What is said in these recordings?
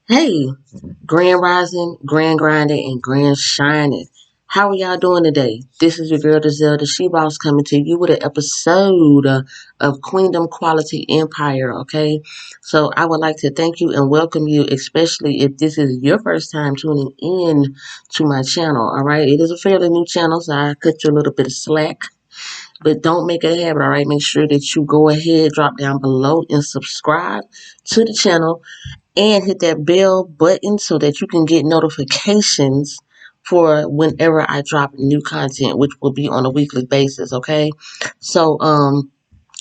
Hey, Grand Rising, Grand Grinding, and Grand Shining. How are y'all doing today? This is your girl, the She Boss, coming to you with an episode of Queendom Quality Empire, okay? So I would like to thank you and welcome you, especially if this is your first time tuning in to my channel, all right? It is a fairly new channel, so I cut you a little bit of slack. But don't make it a habit, all right? Make sure that you go ahead, drop down below, and subscribe to the channel and hit that bell button so that you can get notifications for whenever I drop new content, which will be on a weekly basis, okay? So,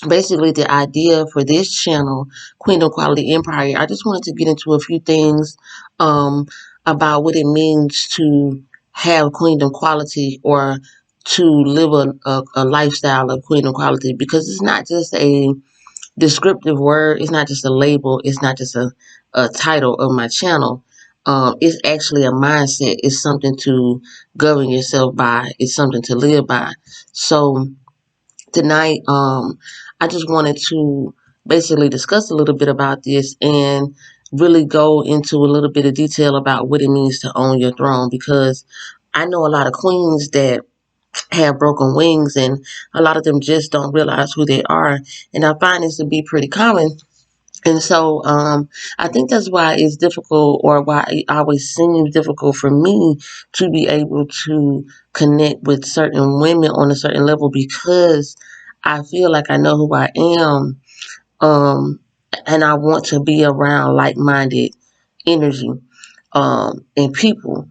basically the idea for this channel, Queendom Quality Empire, I just wanted to get into a few things um, about what it means to have queendom quality or to live a lifestyle of queendom quality, because it's not just a descriptive word. It's not just a label. It's not just a title of my channel. It's actually a mindset. It's something to govern yourself by. It's something to live by. So tonight, I just wanted to basically discuss a little bit about this and really go into a little bit of detail about what it means to own your throne, because I know a lot of queens that have broken wings, and a lot of them just don't realize who they are. And I find this to be pretty common. And so I think that's why it's difficult, or why it always seems difficult for me to be able to connect with certain women on a certain level, because I feel like I know who I am, um, and I want to be around like-minded energy and people.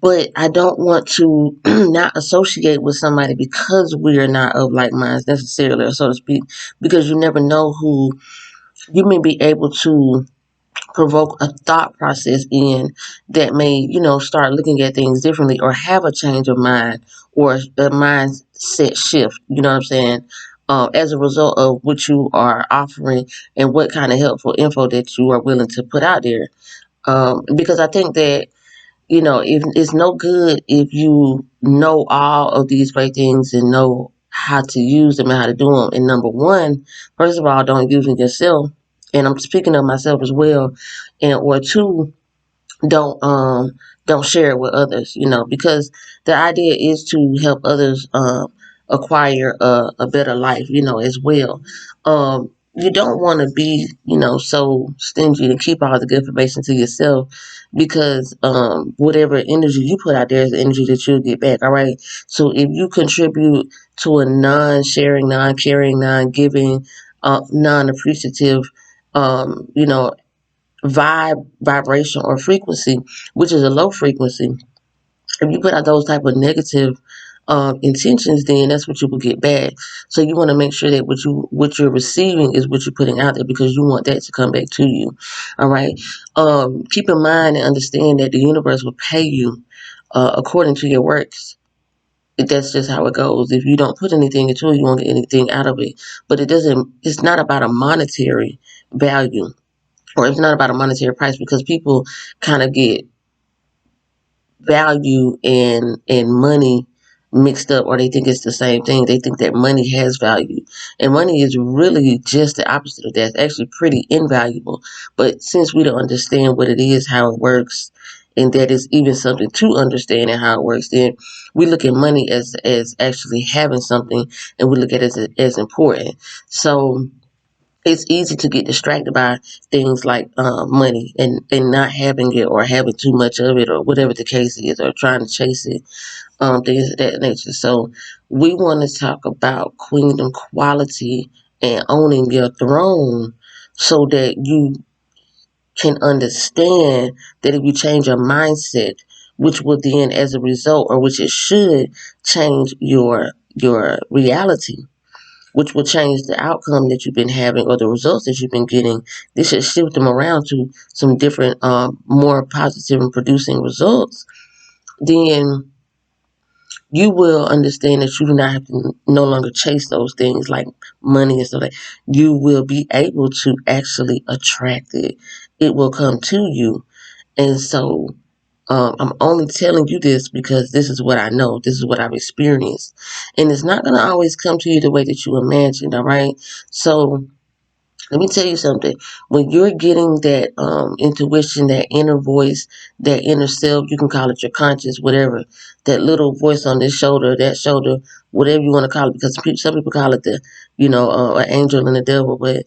But I don't want to not associate with somebody because we are not of like minds necessarily, or so to speak, because you never know who you may be able to provoke a thought process in that may, start looking at things differently, or have a change of mind, or a mindset shift, you know what I'm saying? As a result of what you are offering and what kind of helpful info that you are willing to put out there. Because I think that if it's no good if you know all of these great things and know how to use them and how to do them. And number one, first of all, don't use them yourself. And I'm speaking of myself as well. And or two, don't share it with others, because the idea is to help others acquire a better life, as well. You don't want to be, so stingy to keep all the good information to yourself, because whatever energy you put out there is the energy that you'll get back. All right. So if you contribute to a non-sharing, non-caring, non-giving, non-appreciative, vibration or frequency, which is a low frequency, if you put out those type of negative intentions, then that's what you will get back. So you want to make sure that what you're receiving is what you're putting out there, because you want that to come back to you. All right. Keep in mind and understand that the universe will pay you according to your works. That's just how it goes. If you don't put anything into it, you won't get anything out of it. But it's not about a monetary value, or it's not about a monetary price, because people kind of get value and money mixed up, or they think it's the same thing. They think that money has value, and money is really just the opposite of that. It's actually pretty invaluable. But since we don't understand what it is, how it works, and that is even something to understand and how it works, then we look at money as actually having something, and we look at it as important. So it's easy to get distracted by things like money, and not having it, or having too much of it, or whatever the case is, or trying to chase it, things of that nature. So we want to talk about queendom quality and owning your throne, so that you can understand that if you change your mindset, which will then, as a result, or which it should, change your reality, which will change the outcome that you've been having, or the results that you've been getting. This should shift them around to some different, more positive and producing results. Then you will understand that you do not have to no longer chase those things like money and stuff like that. You will be able to actually attract it. It will come to you. And so I'm only telling you this because this is what I know. This is what I've experienced. And it's not going to always come to you the way that you imagined, all right? So Let me tell you something. When you're getting that intuition, that inner voice, that inner self, you can call it your conscience, whatever, that little voice on this shoulder, that shoulder, whatever you want to call it, because some people call it the, an angel and the devil, but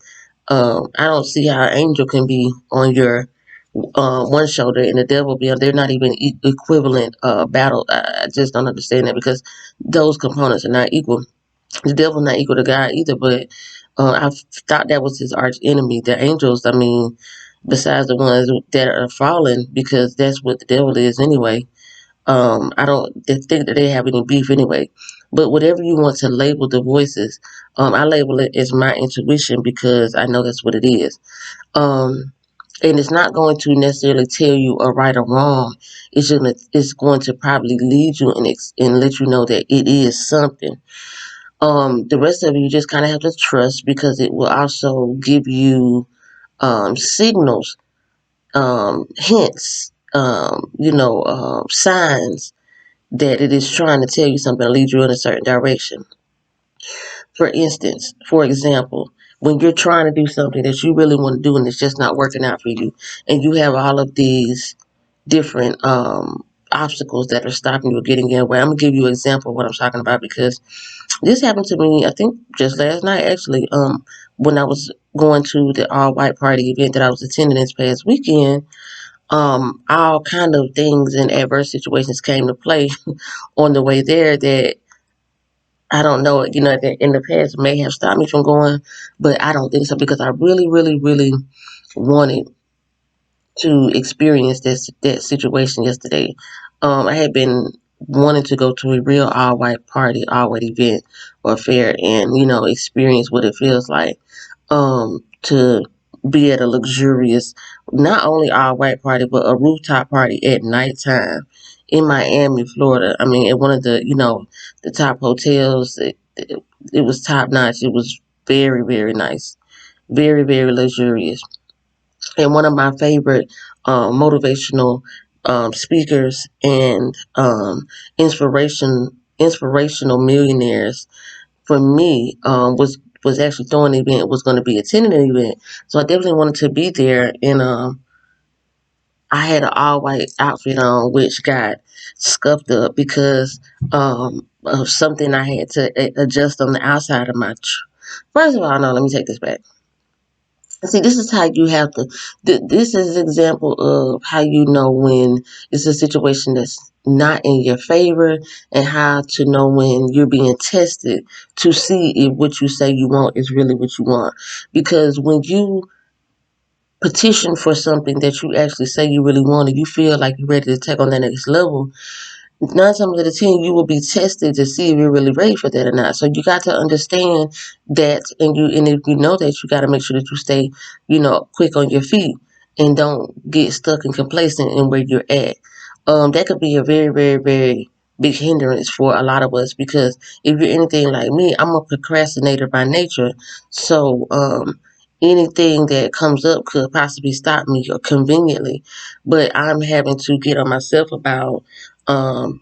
I don't see how an angel can be on your one shoulder and the devil be on. They're not even equivalent battle. I just don't understand that because those components are not equal. The devil not equal to God either, but I thought that was his arch enemy. The angels, I mean, besides the ones that are fallen, because that's what the devil is anyway. I don't think that they have any beef anyway. But whatever you want to label the voices, I label it as my intuition because I know that's what it is. And it's not going to necessarily tell you a right or wrong. It's going to probably lead you and let you know that it is something. The rest of it you just kind of have to trust because it will also give you signals, hints, signs that it is trying to tell you something, lead you in a certain direction. For example, when you're trying to do something that you really want to do and it's just not working out for you, and you have all of these different obstacles that are stopping you or getting in your way. I'm gonna give you an example of what I'm talking about because this happened to me, I think, just last night, actually, when I was going to the all-white party event that I was attending this past weekend. All kind of things and adverse situations came to play on the way there that I don't know, that in the past may have stopped me from going, but I don't think so because I really, really, really wanted to experience that situation yesterday. I had been wanting to go to a real all white party, all white event or fair, and experience what it feels like to be at a luxurious, not only all white party but a rooftop party at nighttime in Miami, Florida. I mean, at one of the top hotels. It was top notch. It was very, very nice, very, very luxurious. And one of my favorite motivational speakers and inspirational millionaires for me was actually throwing the event, was going to be attending the event. So I definitely wanted to be there. And I had an all white outfit on, which got scuffed up because of something I had to adjust on the outside of my. First of all, no, let me take this back. See, this is how you have to. This is an example of how you know when it's a situation that's not in your favor, and how to know when you're being tested to see if what you say you want is really what you want. Because when you petition for something that you actually say you really want, and you feel like you're ready to take on that next level, 9 times out of 10, you will be tested to see if you're really ready for that or not. So you got to understand that, and if you know that, you got to make sure that you stay, quick on your feet and don't get stuck and complacent in where you're at. That could be a very, very, very big hindrance for a lot of us because if you're anything like me, I'm a procrastinator by nature. So anything that comes up could possibly stop me or conveniently, but I'm having to get on myself about um,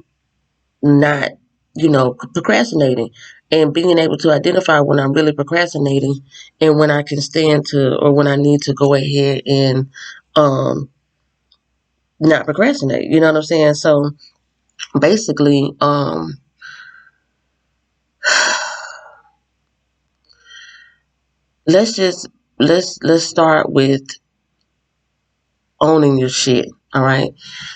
not, procrastinating and being able to identify when I'm really procrastinating and when I can stand to or when I need to go ahead and um, not procrastinate. You know what I'm saying? So basically, let's just let's start with owning your shit. All right.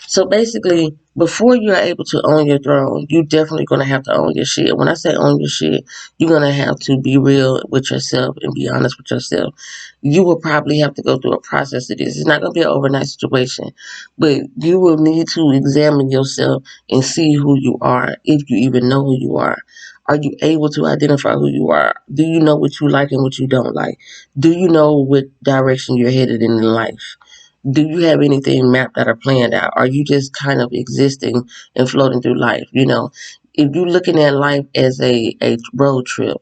So basically, before you're able to own your throne, you definitely gonna have to own your shit. When I say own your shit, you're gonna have to be real with yourself and be honest with yourself. You will probably have to go through a process of this. It's not gonna be an overnight situation, but you will need to examine yourself and see who you are, if you even know who you are. Are you able to identify who you are? Do you know what you like and what you don't like? Do you know what direction you're headed in life? Do you have anything mapped out or planned out? Are you just kind of existing and floating through life? If you're looking at life as a road trip,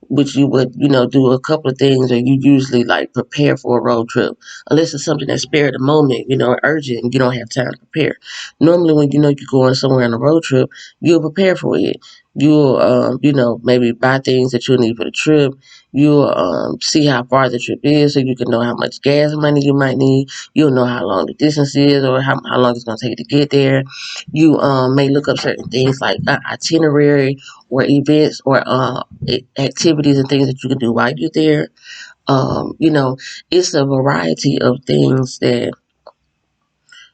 which you would, do a couple of things, or you usually like prepare for a road trip, unless it's something that's spare of the moment, urgent, and you don't have time to prepare. Normally, when you're going somewhere on a road trip, you'll prepare for it. You'll, maybe buy things that you'll need for the trip. You'll see how far the trip is, so you can know how much gas money you might need. You'll know how long the distance is, or how long it's going to take to get there. You may look up certain things like itinerary or events or activities and things that you can do while you're there. It's a variety of things that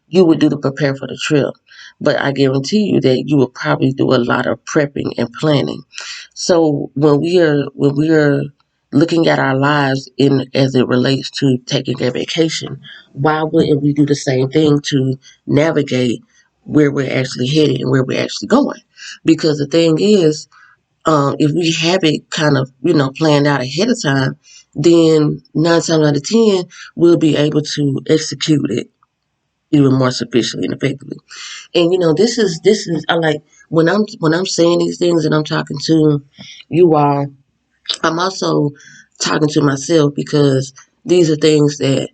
you would do to prepare for the trip. But I guarantee you that you will probably do a lot of prepping and planning. So when we are looking at our lives in as it relates to taking a vacation, why wouldn't we do the same thing to navigate where we're actually headed and where we're actually going? Because the thing is, if we have it kind of, planned out ahead of time, then 9 times out of 10, we'll be able to execute it even more sufficiently and effectively. And this is I like when I'm saying these things and I'm talking to you all, I'm also talking to myself, because these are things that,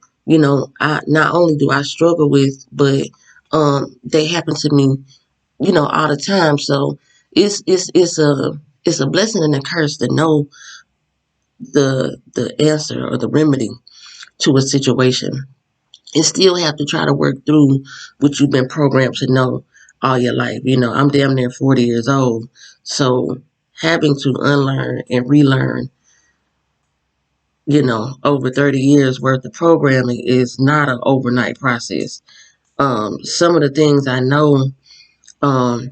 I not only do I struggle with, but they happen to me, all the time. So it's a blessing and a curse to know the answer or the remedy to a situation, and still have to try to work through what you've been programmed to know all your life. I'm damn near 40 years old, so having to unlearn and relearn, over 30 years worth of programming is not an overnight process. Some of the things I know, um,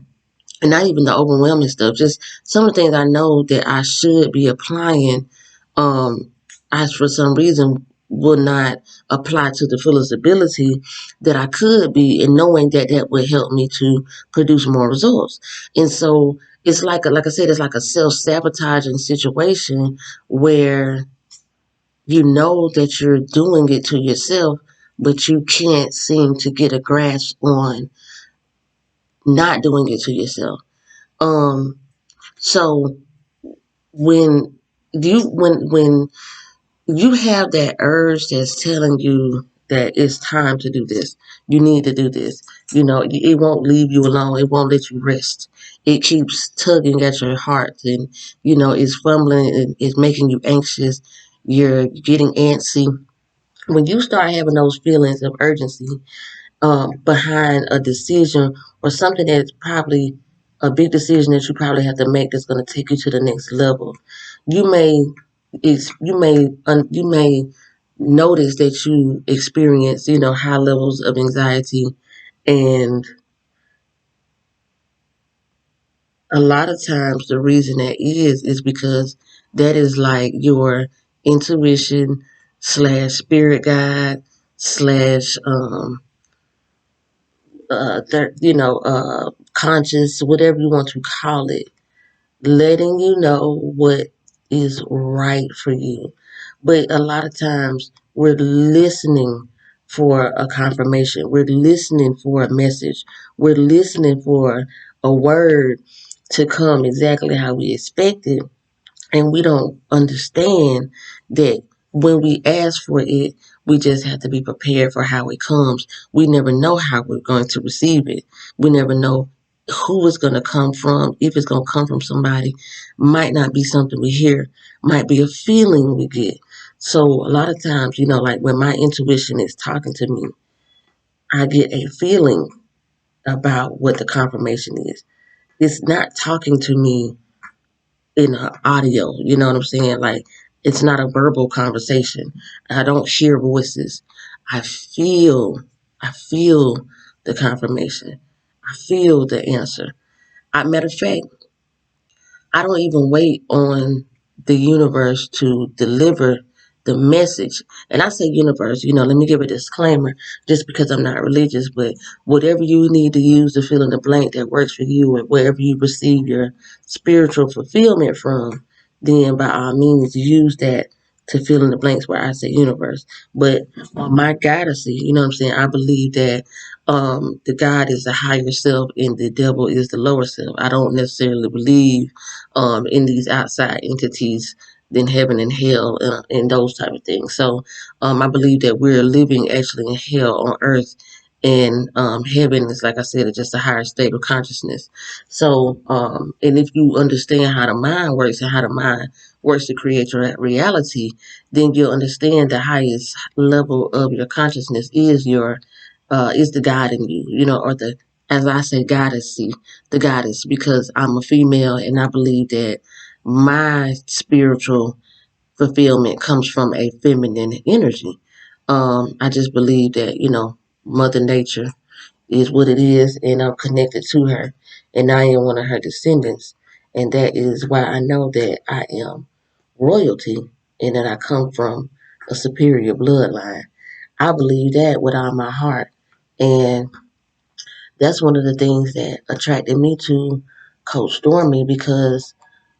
and not even the overwhelming stuff, just some of the things I know that I should be applying, um, I for some reason will not apply to the fullest ability that I could be, and knowing that that would help me to produce more results. And so it's like I said, it's like a self-sabotaging situation where you know that you're doing it to yourself, but you can't seem to get a grasp on not doing it to yourself. Um, So when you have that urge that's telling you that it's time to do this, you need to do this. It won't leave you alone. It won't let you rest. It keeps tugging at your heart, and it's fumbling and it's making you anxious. You're getting antsy. When you start having those feelings of urgency, behind a decision or something that's probably a big decision that you probably have to make, that's going to take you to the next level. You may you may notice that you experience, high levels of anxiety, and a lot of times the reason that is because that is like your intuition slash spirit guide slash conscious, whatever you want to call it, letting you know what is right for you. But a lot of times we're listening for a confirmation. We're listening for a message. We're listening for a word to come exactly how we expect it, and we don't understand that when we ask for it, we just have to be prepared for how it comes. We never know how we're going to receive it. We never know who it's going to come from. If it's going to come from somebody, might not be something we hear, might be a feeling we get. So a lot of times, like when my intuition is talking to me, I get a feeling about what the confirmation is. It's not talking to me in audio. You know what I'm saying? Like, it's not a verbal conversation. I don't hear voices. I feel, I feel the confirmation. I feel the answer. Matter of fact, I don't even wait on the universe to deliver the message. And I say universe, let me give a disclaimer, just because I'm not religious, but whatever you need to use to fill in the blank that works for you, and wherever you receive your spiritual fulfillment from, then by all means use that to fill in the blanks where I say universe. But on my goddessy, I believe that the God is the higher self and the devil is the lower self. I don't necessarily believe in these outside entities than heaven and hell, and those type of things. So I believe that we're living actually in hell on earth, and heaven is, like I said, it's just a higher state of consciousness. So and if you understand how the mind works and how the mind works to create your reality, then you'll understand the highest level of your consciousness is your is the God in you, or the, as I say, goddess, the goddess, because I'm a female and I believe that my spiritual fulfillment comes from a feminine energy. I just believe that, Mother Nature is what it is, and I'm connected to her, and I am one of her descendants. And that is why I know that I am royalty and that I come from a superior bloodline. I believe that with all my heart. And that's one of the things that attracted me to Coach Stormy, because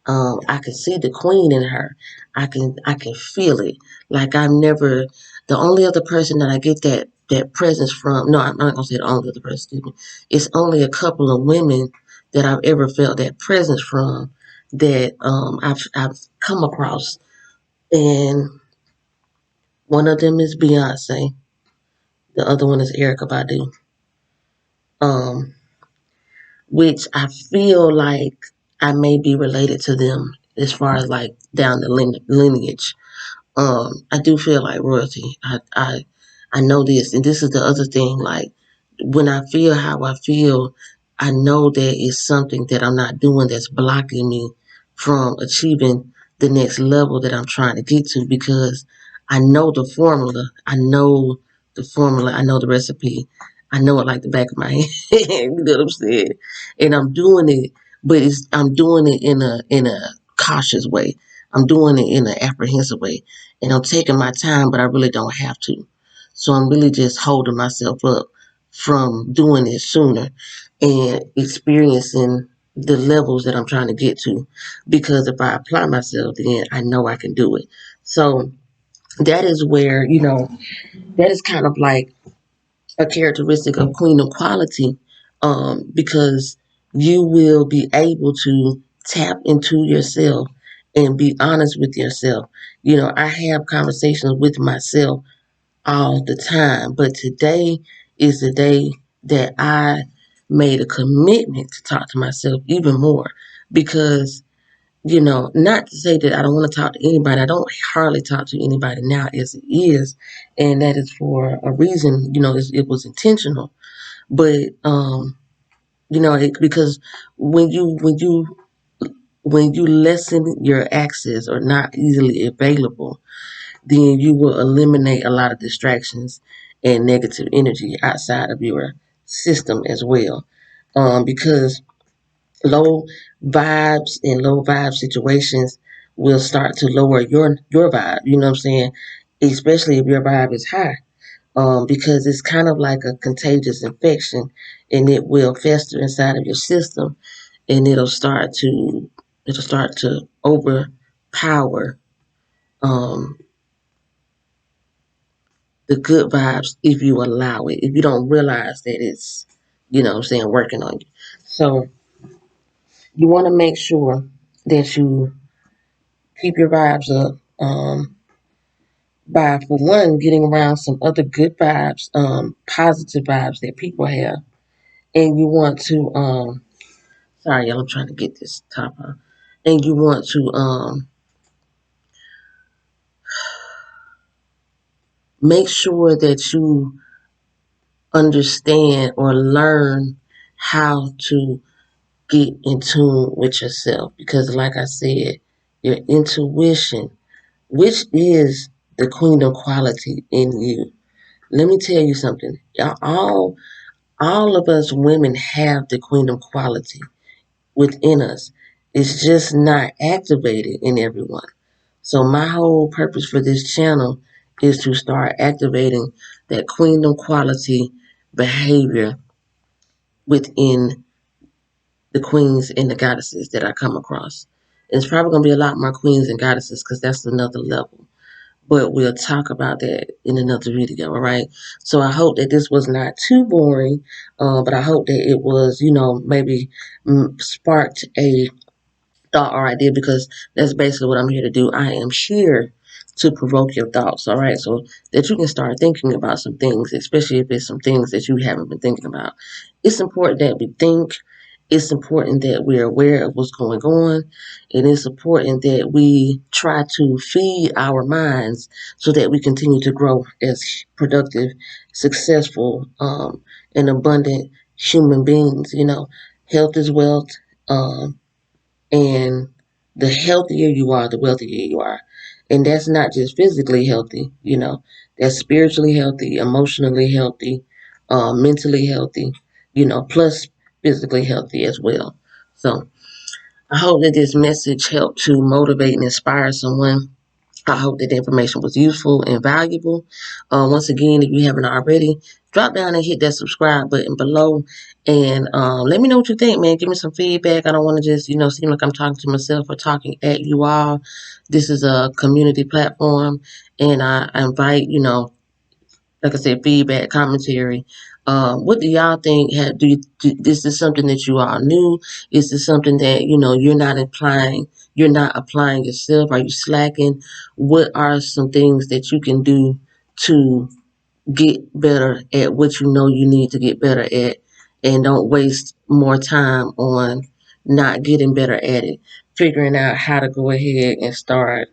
I can see the queen in her. I can feel it. Like I've never, the only other person that I get that presence from. No, I'm not gonna say the only other person. Excuse me. It's only a couple of women that I've ever felt that presence from, that I've come across, and one of them is Beyonce. The other one is Erica Badu. Um, which I feel like I may be related to them as far as like down the lineage. I do feel like royalty. I know this, and this is the other thing. Like when I feel how I feel, I know that it's something that I'm not doing that's blocking me from achieving the next level that I'm trying to get to, because I know the formula. I know the formula. I know the recipe. I know it like the back of my hand. You know what I'm saying? And I'm doing it, but I'm doing it in a cautious way. I'm doing it in an apprehensive way, and I'm taking my time, but I really don't have to. So I'm really just holding myself up from doing it sooner and experiencing the levels that I'm trying to get to. Because if I apply myself, then I know I can do it. So that is where, that is kind of like a characteristic of queendom quality, because you will be able to tap into yourself and be honest with yourself. I have conversations with myself all the time, but today is the day that I made a commitment to talk to myself even more, because not to say that I don't want to talk to anybody. I don't hardly talk to anybody now as it is, and that is for a reason. It was intentional, but because when you lessen your access or not easily available, then you will eliminate a lot of distractions and negative energy outside of your system as well. Because low vibes and low vibe situations will start to lower your vibe. You know what I'm saying? Especially if your vibe is high, because it's kind of like a contagious infection, and it will fester inside of your system, and it'll start to overpower um, the good vibes if you allow it. If you don't realize that it's, what I'm saying, working on you. So you want to make sure that you keep your vibes up, by, for one, getting around some other good vibes, positive vibes that people have. And you want to, sorry, y'all, I'm trying to get this top on. And you want to make sure that you understand or learn how to get in tune with yourself. Because, like I said, your intuition, which is the queendom quality in you. Let me tell you something. All of us women have the queendom quality within us. It's just not activated in everyone. So my whole purpose for this channel is to start activating that queendom quality behavior within the queens and the goddesses that I come across. And it's probably going to be a lot more queens and goddesses, because that's another level. But we'll talk about that in another video, all right? So I hope that this was not too boring, but I hope that it was, maybe sparked a thought or idea, because that's basically what I'm here to do. I am here to provoke your thoughts, all right? So that you can start thinking about some things, especially if it's some things that you haven't been thinking about. It's important that we think. It's important that we're aware of what's going on. And it's important that we try to feed our minds so that we continue to grow as productive, successful, and abundant human beings. Health is wealth. And the healthier you are, the wealthier you are. And that's not just physically healthy, that's spiritually healthy, emotionally healthy, mentally healthy, plus physically healthy as well. So I hope that this message helped to motivate and inspire someone. I hope that the information was useful and valuable. Once again, if you haven't already, drop down and hit that subscribe button below. And let me know what you think, man. Give me some feedback. I don't want to just, seem like I'm talking to myself or talking at you all. This is a community platform. And I invite, like I said, feedback, commentary. What do y'all think? Is this something that you all knew? Is this something that you're not applying? You're not applying yourself? Are you slacking? What are some things that you can do to get better at what you know you need to get better at, and don't waste more time on not getting better at it? Figuring out how to go ahead and start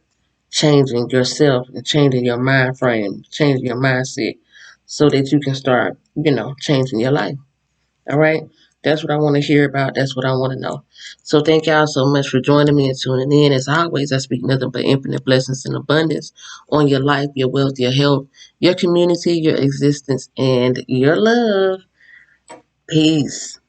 changing yourself and changing your mind frame, changing your mindset so that you can start, changing your life. All right. That's what I want to hear about. That's what I want to know. So thank y'all so much for joining me and tuning in. As always, I speak nothing but infinite blessings and abundance on your life, your wealth, your health, your community, your existence, and your love. Peace.